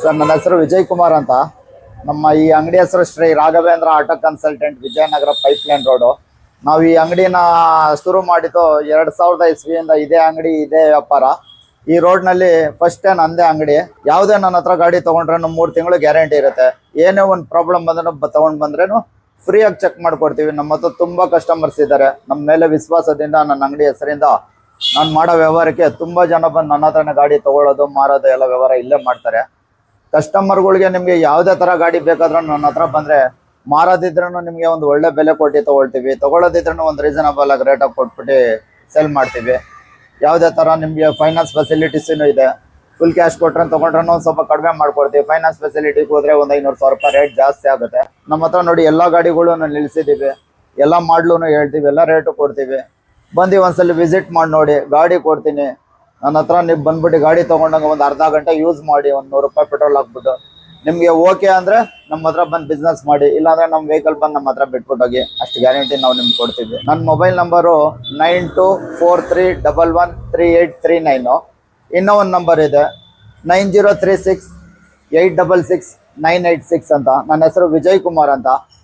Sir ನನ್ನ ಹೆಸರು ವಿಜಯ್ ಕುಮಾರ್ ಅಂತ. ನಮ್ಮ ಈ ಅಂಗಡಿ ಹೆಸರು Shri Raghavendra auto consultant, Vijayanagara pipeline road. ನಾವು ಈ ಅಂಗಡಿನ ಶುರು ಮಾಡಿದ್ದು 2000 ಇಸ್ವಿಯಿಂದ. ಇದೇ ಅಂಗಡಿ, ಇದೇ ವ್ಯಾಪಾರ. ಈ ರೋಡ್ನಲ್ಲಿ ಫಸ್ಟ್ ನಂದೇ ಅಂಗಡಿ. ಯಾವುದೇ ನನ್ನ ಹತ್ರ ಗಾಡಿ ತೊಗೊಂಡ್ರೆ 3 ತಿಂಗಳು ಗ್ಯಾರಂಟಿ ಇರುತ್ತೆ. ಏನೇ ಒಂದು ಪ್ರಾಬ್ಲಮ್ ಬಂದ್ರೂ ತೊಗೊಂಡು ಬಂದ್ರೇನು ಫ್ರೀಯಾಗಿ ಚೆಕ್ ಮಾಡ್ಕೊಡ್ತೀವಿ. ನಮ್ಮ ಹತ್ರ ತುಂಬ ಕಸ್ಟಮರ್ಸ್ ಇದ್ದಾರೆ. ನಮ್ಮ ಮೇಲೆ ವಿಶ್ವಾಸದಿಂದ ನನ್ನ ಅಂಗಡಿ ಹೆಸರಿಂದ ನಾನು ಮಾಡೋ ವ್ಯವಹಾರಕ್ಕೆ ತುಂಬ ಜನ ಬಂದು ನನ್ನ ಹತ್ರನೇ ಗಾಡಿ ತೊಗೊಳ್ಳೋದು, ಮಾರೋದು ಎಲ್ಲ ವ್ಯವಹಾರ ಇಲ್ಲೇ ಮಾಡ್ತಾರೆ. ಕಸ್ಟಮರ್ಗಳಿಗೆ ನಿಮಗೆ ಯಾವುದೇ ಥರ ಗಾಡಿ ಬೇಕಾದ್ರೂ ನನ್ನ ಹತ್ರ ಬಂದರೆ, ಮಾರೋದಿದ್ರೂ ನಿಮಗೆ ಒಂದು ಒಳ್ಳೆ ಬೆಲೆ ಕೊಟ್ಟು ತೊಗೊಳ್ತೀವಿ, ತೊಗೊಳ್ಳೋದಿದ್ರೂ ಒಂದು ರೀಸನಬಲ್ ಆಗಿ ರೇಟಾಗಿ ಕೊಟ್ಬಿಟ್ಟು ಸೆಲ್ ಮಾಡ್ತೀವಿ. ಯಾವುದೇ ಥರ ನಿಮಗೆ ಫೈನಾನ್ಸ್ ಫೆಸಿಲಿಟೀಸೂ ಇದೆ. ಫುಲ್ ಕ್ಯಾಶ್ ಕೊಟ್ರೆ ತೊಗೊಂಡ್ರೂ ಒಂದು ಸ್ವಲ್ಪ ಕಡಿಮೆ ಮಾಡ್ಕೊಡ್ತೀವಿ. ಫೈನಾನ್ಸ್ ಫೆಸಿಲಿಟಿಗೆ ಹೋದರೆ ಒಂದು 500,000 ರೂಪಾಯಿ ರೇಟ್ ಜಾಸ್ತಿ ಆಗುತ್ತೆ. ನಮ್ಮ ಹತ್ರ ನೋಡಿ ಎಲ್ಲ ಗಾಡಿಗಳು ನಿಲ್ಲಿಸಿದ್ದೀವಿ, ಎಲ್ಲ ಮಾಡ್ಲೂ ಹೇಳ್ತೀವಿ, ಎಲ್ಲ ರೇಟು ಕೊಡ್ತೀವಿ. ಬಂದು ಒಂದ್ಸಲ ವಿಸಿಟ್ ಮಾಡಿ ನೋಡಿ, ಗಾಡಿ ಕೊಡ್ತೀನಿ. ನನ್ನ ಹತ್ರ ನೀವು ಬಂದ್ಬಿಟ್ಟು ಗಾಡಿ ತೊಗೊಂಡಾಗ ಒಂದು ಅರ್ಧ ಗಂಟೆ ಯೂಸ್ ಮಾಡಿ, ಒಂದು 100 ರೂಪಾಯಿ ಪೆಟ್ರೋಲ್ ಹಾಕ್ಬಿಟ್ಟು ನಿಮಗೆ ಓಕೆ ಅಂದರೆ ನಮ್ಮ ಹತ್ರ ಬಂದು ಬಿಸ್ನೆಸ್ ಮಾಡಿ. ಇಲ್ಲಾಂದರೆ ನಮ್ಮ ವೆಹಿಕಲ್ ಬಂದು ನಮ್ಮ ಹತ್ರ ಬಿಟ್ಬಿಟ್ಟು ಹೋಗಿ, ಅಷ್ಟು ಗ್ಯಾರಂಟಿ ನಾವು ನಿಮ್ಗೆ ಕೊಡ್ತೀವಿ. ನನ್ನ ಮೊಬೈಲ್ ನಂಬರು 9243113839. ಇನ್ನೂ ಒಂದು ನಂಬರ್ ಇದೆ 9036866986 ಅಂತ. ನನ್ನ ಹೆಸರು ವಿಜಯ್ ಕುಮಾರ್ ಅಂತ.